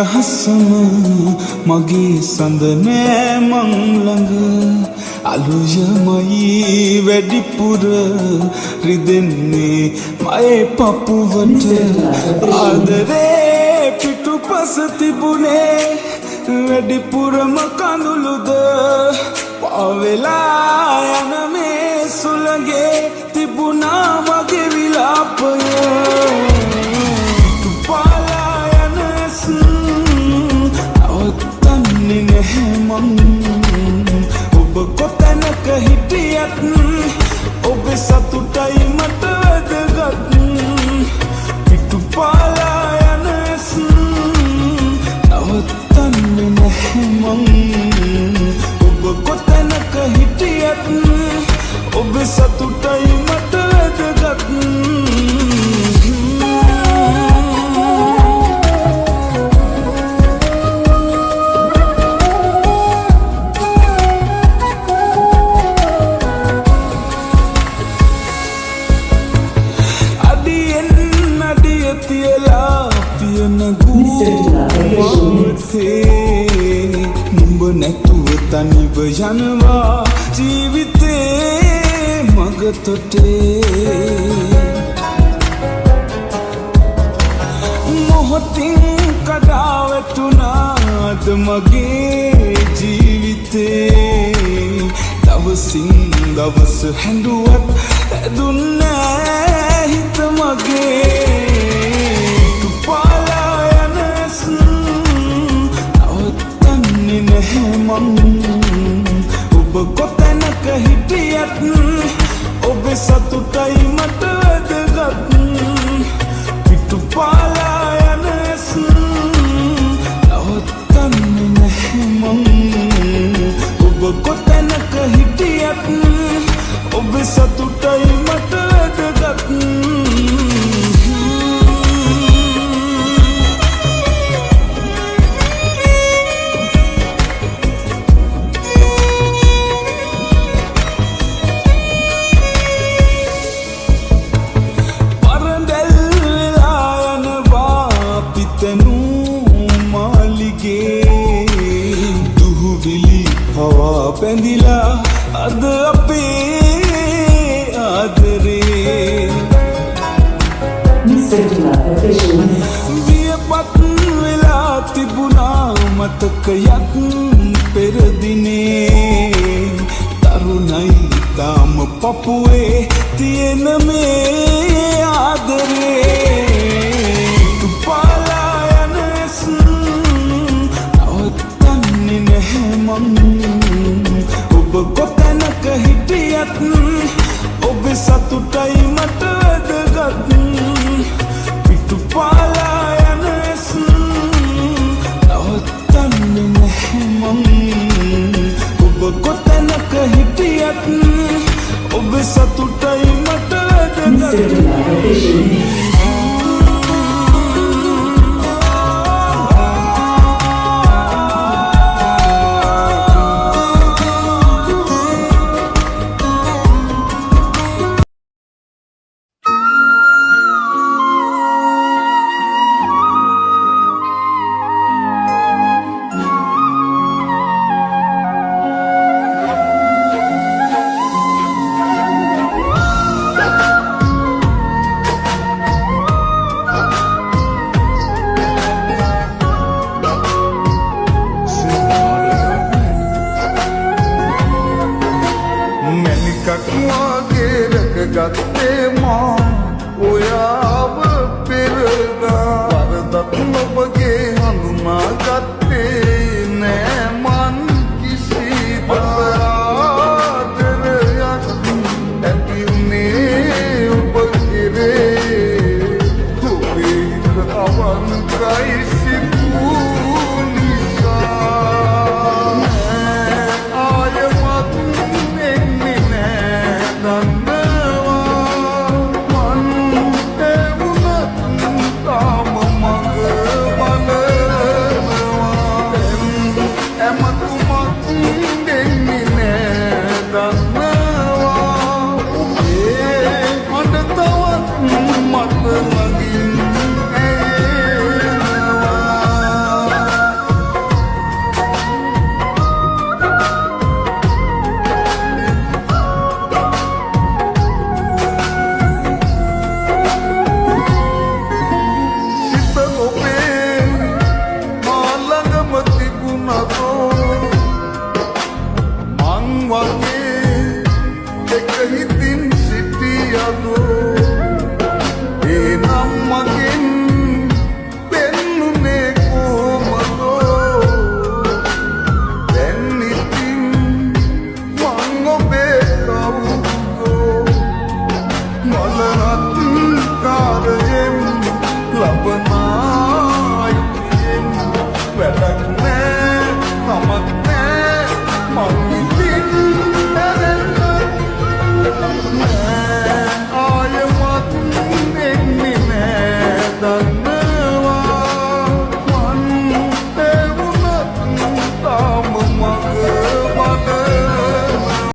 අදහසම මගේ සඳ නෑ මං ළඟ අලුයමයි වැඩිපුර රිදෙන්නේ මයේ පපුවට ආදරේ පිටුපස තිබුණේ වැඩිපුරම කඳුළුද පාවෙලා යන මේ සුළඟේ තිබුණා මගේ විලාපය අවත්තන්නේ නැහැ මං ඔබ කොතැනක හිටියත් ඔබේ සතුටයි මට වැදගත් පිටුපාලා යන ඇස් අවත්තන්නේ නැහැ මං ඔබ කොතැනක හිටියත් ඔබේ සතුටයි මට වැදගත් නුඹ නැතුව තනිව යනවා ජීවිතේ මග තොටේ මොහොතින් කඩා වැටුණාද මගේ ජීවිතේ දවසින් දවස හැඬුවත් ඇදුන්නේ හිත මගේ ඔබ කොතැනක හිටියත් ඔබේ සතුටයි මට වැදගත් පිටුපාලා යන ඇස් නවත්තන්නේ නැහැ මං ඔබ කොතැනක හිටියත් ඔබේ සතුටයි මට වැදගත් පැඳිලා අද අපේ ආදරේ වියපත් වෙලා තිබුණා මතකයක් පෙරදිනේ තරුණයි තාම පපුවේ තියෙන මේ ආදරේ තුපාලා යන ඇස් නවත්තන්නේ නැහැ මං ඔබ කොතැනක හිටියත් ඔබේ සතුටයි මට වැදගත් පිටුපාලා යන ඇස් නවත්තන්නේ නැහැ මං ඔබ කොතැනක හිටියත් ඔබේ සතුටයි මට වැදගත් අලංකාරයෙන් ලබනායුතියෙන් වැඩක් නෑ නමක් නෑ මං